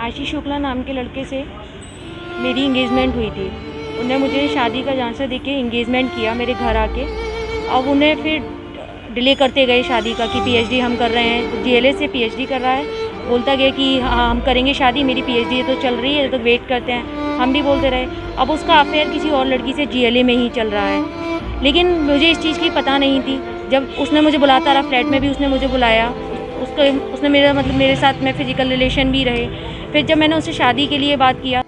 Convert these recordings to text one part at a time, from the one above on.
आशीष शुक्ला नाम के लड़के से मेरी इंगेजमेंट हुई थी। उन्हें मुझे शादी का झांसा देके इंगेजमेंट किया मेरे घर आके। अब उन्हें फिर डिले करते गए शादी का कि पीएचडी हम कर रहे हैं। जीएलए से पीएचडी कर रहा है, बोलता गया कि हाँ हम करेंगे शादी, मेरी पीएचडी तो चल रही है तो वेट करते हैं। हम भी बोलते रहे। अब उसका अफेयर किसी और लड़की से जीएलए में ही चल रहा है, लेकिन मुझे इस चीज़ की पता नहीं थी। जब उसने मुझे बुलाता रहा, फ्लैट में भी उसने मुझे बुलाया, उसने मेरे साथ में फिजिकल रिलेशन भी रहे। फिर जब मैंने उससे शादी के लिए बात किया।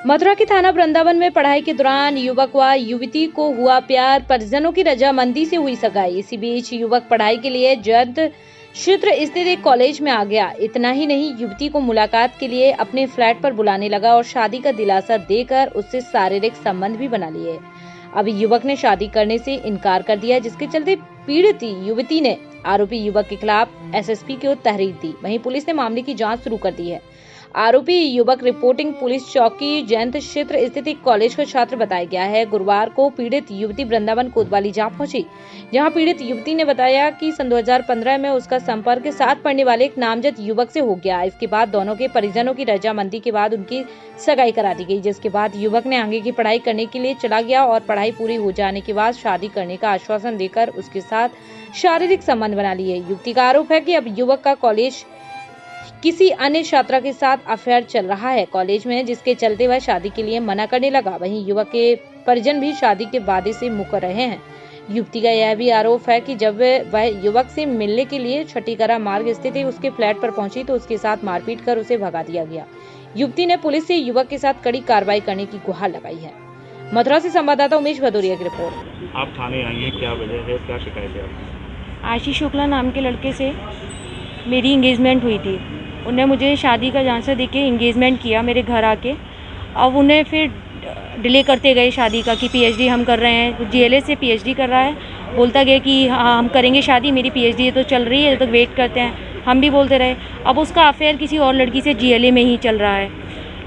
मथुरा के थाना वृंदावन में पढ़ाई के दौरान युवक व युवती को हुआ प्यार, परिजनों की रजामंदी से हुई सगाई। इसी बीच युवक पढ़ाई के लिए जद क्षेत्र स्थित एक कॉलेज में आ गया। इतना ही नहीं, युवती को मुलाकात के लिए अपने फ्लैट पर बुलाने लगा और शादी का दिलासा देकर उससे शारीरिक संबंध भी बना लिए। अब युवक ने शादी करने से इनकार कर दिया, जिसके चलते पीड़ित युवती ने आरोपी युवक के खिलाफ एसएसपी को तहरीर दी। वहीं पुलिस ने मामले की जांच शुरू कर दी है। आरोपी युवक रिपोर्टिंग पुलिस चौकी जयंत क्षेत्र स्थित एक कॉलेज का छात्र बताया गया है। गुरुवार को पीड़ित युवती वृंदावन कोतवाली जा पहुंची, जहां पीड़ित युवती ने बताया कि सन 2015 में उसका संपर्क साथ पढ़ने वाले एक नामजद युवक से हो गया। इसके बाद दोनों के परिजनों की रजामंदी के बाद उनकी सगाई करा दी गई, जिसके बाद युवक ने आगे की पढ़ाई करने के लिए चला गया और पढ़ाई पूरी हो जाने के बाद शादी करने का आश्वासन देकर उसके साथ शारीरिक संबंध बना लिए। युवती का आरोप है कि अब युवक का कॉलेज किसी अन्य छात्रा के साथ अफेयर चल रहा है कॉलेज में, जिसके चलते वह शादी के लिए मना करने लगा। वहीं युवक के परिजन भी शादी के वादे से मुकर रहे हैं। युवती का यह भी आरोप है कि जब वह युवक से मिलने के लिए छठीकरा मार्ग स्थित उसके फ्लैट पर पहुंची तो उसके साथ मारपीट कर उसे भगा दिया गया। युवती ने पुलिस से युवक के साथ कड़ी कार्रवाई करने की गुहार लगाई है। मथुरा से संवाददाता उमेश भदौरिया की रिपोर्ट। आप थाने आई हैं, क्या वजह है, क्या शिकायत है आपकी? आशीष शुक्ला नाम के लड़के से मेरी इंगेजमेंट हुई थी। उन्हें मुझे शादी का झांसा देके इंगेजमेंट किया मेरे घर आके। अब उन्हें फिर डिले करते गए शादी का कि पीएचडी हम कर रहे हैं। जीएलए से पीएचडी कर रहा है, बोलता गया कि हाँ हम करेंगे शादी, मेरी पीएचडी तो चल रही है तो वेट करते हैं। हम भी बोलते रहे। अब उसका अफेयर किसी और लड़की से जीएलए में ही चल रहा है,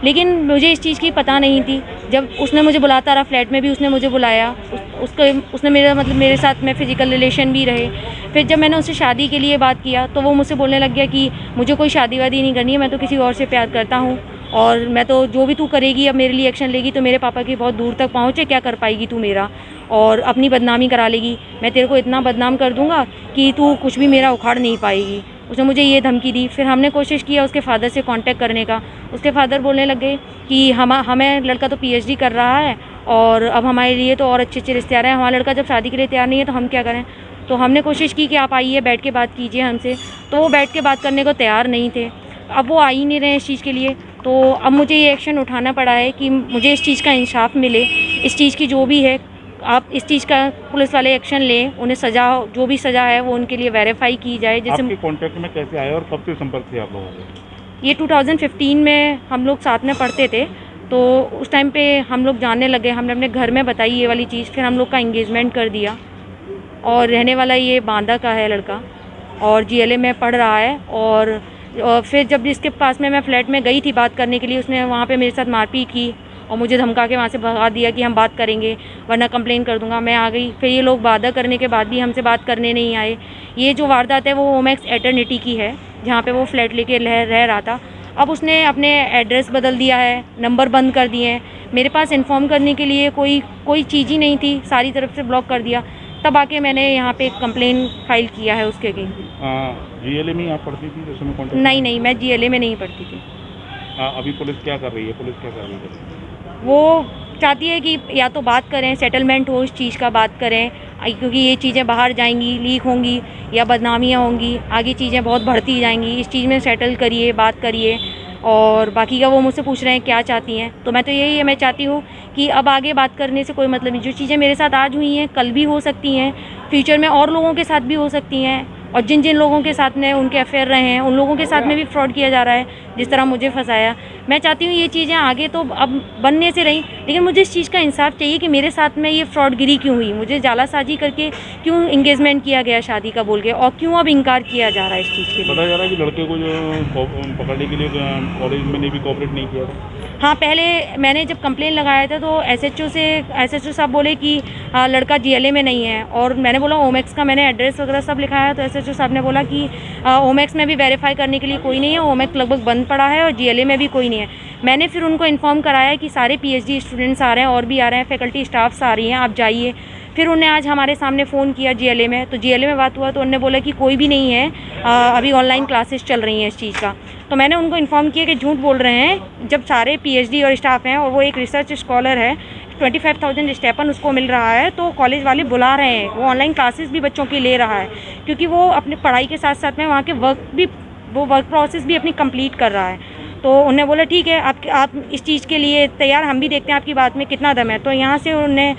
लेकिन मुझे इस चीज़ की पता नहीं थी। जब उसने मुझे बुलाता रहा, फ्लैट में भी उसने मुझे बुलाया, उसने मेरे साथ में फिजिकल रिलेशन भी रहे। फिर जब मैंने उससे शादी के लिए बात किया तो वो मुझसे बोलने लग गया कि मुझे कोई शादी वादी नहीं करनी है, मैं तो किसी और से प्यार करता हूँ और मैं तो जो भी तू करेगी, अब मेरे लिए एक्शन लेगी तो मेरे पापा की बहुत दूर तक पहुँच है, क्या कर पाएगी तू मेरा, और अपनी बदनामी करा लेगी। मैं तेरे को इतना बदनाम कर दूँगा कि तू कुछ भी मेरा उखाड़ नहीं पाएगी। उसने मुझे ये धमकी दी। फिर हमने कोशिश किया उसके फादर से कांटेक्ट करने का। उसके फादर बोलने लग गए कि हमें लड़का तो पीएचडी कर रहा है और अब हमारे लिए तो और अच्छे अच्छे रिश्ते आ रहे हैं, हमारा लड़का जब शादी के लिए तैयार नहीं है तो हम क्या करें। तो हमने कोशिश की कि आप आइए, बैठ के बात कीजिए हमसे, तो वो बैठ के बात करने को तैयार नहीं थे। अब वो आ ही नहीं रहे इस चीज़ के लिए, तो अब मुझे ये एक्शन उठाना पड़ा है कि मुझे इस चीज़ का इंसाफ मिले। इस चीज़ की जो भी है, आप इस चीज़ का पुलिस वाले एक्शन लें, उन्हें सज़ा, जो भी सज़ा है वो उनके लिए वेरीफाई की जाए। जैसे आपके कांटेक्ट में कैसे आए और कब से संपर्क थे आप लोगों को? ये 2015 में हम लोग साथ में पढ़ते थे, तो उस टाइम पे हम लोग जानने लगे। हमने अपने घर में बताई ये वाली चीज़, फिर हम लोग का इंगेजमेंट कर दिया। और रहने वाला ये बांदा का है लड़का और जीएलए में पढ़ रहा है। और फिर जब इसके पास में मैं फ्लैट में गई थी बात करने के लिए, उसने वहाँ पे मेरे साथ मारपीट की और मुझे धमका के वहाँ से भगा दिया कि हम बात करेंगे वरना कंप्लेन कर दूंगा। मैं आ गई। फिर ये लोग वादा करने के बाद भी हमसे बात करने नहीं आए। ये जो वारदात है वो ओमेक्स एटर्निटी की है, जहाँ पे वो फ्लैट लेके रह रहा था। अब उसने अपने एड्रेस बदल दिया है, नंबर बंद कर दिए हैं। मेरे पास इन्फॉर्म करने के लिए कोई चीज़ ही नहीं थी, सारी तरफ से ब्लॉक कर दिया। तब आके मैंने यहाँ पे एक कंप्लेन फाइल किया है उसके अगेंस्ट। जीएलए में आप पढ़ती थी जिसमें कांटेक्ट? नहीं, मैं जीएलए में नहीं पढ़ती थी। अभी पुलिस क्या कर रही है? पुलिस क्या कर रही है? वो चाहती है कि या तो बात करें, सेटलमेंट हो इस चीज़ का, बात करें, क्योंकि ये चीज़ें बाहर जाएंगी, लीक होंगी या बदनामियाँ होंगी, आगे चीज़ें बहुत बढ़ती जाएंगी। इस चीज़ में सेटल करिए, बात करिए। और बाकी का वो मुझसे पूछ रहे हैं क्या चाहती हैं, तो मैं तो यही है, मैं चाहती हूँ कि अब आगे बात करने से कोई मतलब नहीं। जो चीज़ें मेरे साथ आज हुई हैं कल भी हो सकती हैं, फ्यूचर में और लोगों के साथ भी हो सकती हैं, और जिन जिन लोगों के साथ में उनके अफेयर रहे हैं उन लोगों के साथ में भी फ्रॉड किया जा रहा है, जिस तरह मुझे फंसाया। मैं चाहती हूँ ये चीज़ें आगे तो अब बनने से रहीं, लेकिन मुझे इस चीज़ का इंसाफ चाहिए कि मेरे साथ में ये फ्रॉडगिरी क्यों हुई, मुझे जालासाजी करके क्यों इंगेजमेंट किया गया शादी का बोल के, और क्यों अब इनकार किया जा रहा है इस चीज़ के लिए। बताया जा रहा है कि लड़के को जो पकड़ने के लिए कॉलेज में ने भी कोऑपरेट नहीं किया था। हाँ, पहले मैंने जब कंप्लेन लगाया था तो एसएचओ साहब बोले कि लड़का जीएलए में नहीं है, और मैंने बोला ओमेक्स का मैंने एड्रेस वगैरह सब लिखाया, तो एसएचओ साहब ने बोला कि ओमेक्स में भी वेरीफाई करने के लिए कोई नहीं है, ओमेक्स लगभग बंद पड़ा है और जीएलए में भी कोई नहीं है। मैंने फिर उनको इन्फॉर्म कराया कि सारे पीएचडी स्टूडेंट्स आ रहे हैं और भी आ रहे हैं, फैकल्टी स्टाफ्स आ रही हैं, आप जाइए। फिर उन्हें आज हमारे सामने फ़ोन किया जीएलए में, तो जीएलए में बात हुआ तो उन्होंने बोला कि कोई भी नहीं है, अभी ऑनलाइन क्लासेस चल रही हैं इस चीज़ का। तो मैंने उनको इन्फॉर्म किया कि झूठ बोल रहे हैं, जब सारे पीएचडी और स्टाफ हैं और वो एक रिसर्च स्कॉलर है, 25,000 स्टेपन उसको मिल रहा है, तो कॉलेज वाले बुला रहे हैं, वो ऑनलाइन क्लासेस भी बच्चों की ले रहा है, क्योंकि वो अपनी पढ़ाई के साथ साथ में वहाँ के वर्क प्रोसेस भी अपनी कंप्लीट कर रहा है। तो उन्होंने बोला ठीक है, आप इस चीज़ के लिए तैयार, हम भी देखते हैं आपकी बात में कितना दम है। तो यहाँ से उन्होंने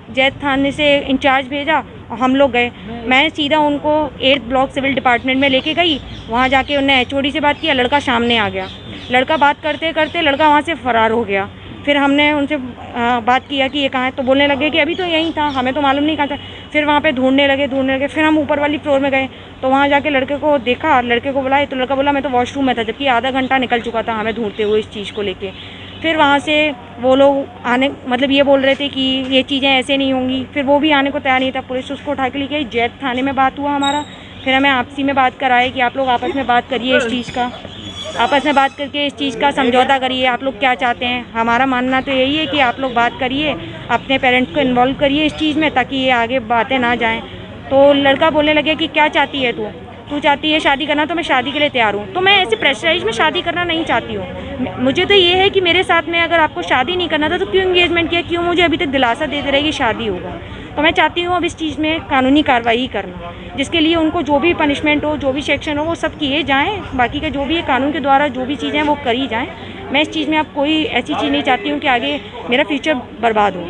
जैत थाने से इंचार्ज भेजा और हम लोग गए। मैं सीधा उनको 8th ब्लॉक सिविल डिपार्टमेंट में लेके गई। वहाँ जाके उन्होंने एचओडी से बात किया, लड़का सामने आ गया। लड़का बात करते करते लड़का वहाँ से फ़रार हो गया। फिर हमने उनसे बात किया कि ये कहाँ है, तो बोलने लगे कि अभी तो यहीं था, हमें तो मालूम नहीं कहाँ था। फिर वहाँ पे ढूंढने लगे। फिर हम ऊपर वाली फ्लोर में गए, तो वहाँ जाके लड़के को देखा, लड़के को बुलाए, तो लड़का बोला मैं तो वॉशरूम में था, जबकि आधा घंटा निकल चुका था हमें ढूंढते हुए इस चीज़ को लेके। फिर वहाँ से वो लोग आने, मतलब ये बोल रहे थे कि ये चीज़ें ऐसे नहीं होंगी, फिर वो भी आने को तैयार नहीं था। पुलिस उसको उठा के लेके आई। जैत थाने में बात हुआ हमारा। फिर हमें आपसी में बात कराए कि आप लोग आपस में बात करिए इस चीज़ का, आपस में बात करके इस चीज़ का समझौता करिए, आप लोग क्या चाहते हैं। हमारा मानना तो यही है कि आप लोग बात करिए, अपने पेरेंट्स को इन्वॉल्व करिए इस चीज़ में, ताकि ये आगे बातें ना जाएं। तो लड़का बोलने लगे कि क्या चाहती है तू चाहती है शादी करना, तो मैं शादी के लिए तैयार हूँ। तो मैं ऐसे प्रेशराइज में शादी करना नहीं चाहती हूँ। मुझे तो ये है कि मेरे साथ में अगर आपको शादी नहीं करना था तो क्यों इंगेजमेंट किया, क्यों मुझे अभी तक दिलासा देते रहे कि शादी होगा। तो मैं चाहती हूँ अब इस चीज़ में कानूनी कार्रवाई करना, जिसके लिए उनको जो भी पनिशमेंट हो, जो भी सेक्शन हो, वो सब किए जाएँ। बाकी का जो भी है कानून के द्वारा जो भी चीज़ें हैं वो करी जाएँ। मैं इस चीज़ में अब कोई ऐसी चीज़ नहीं चाहती हूँ कि आगे मेरा फ्यूचर बर्बाद हो।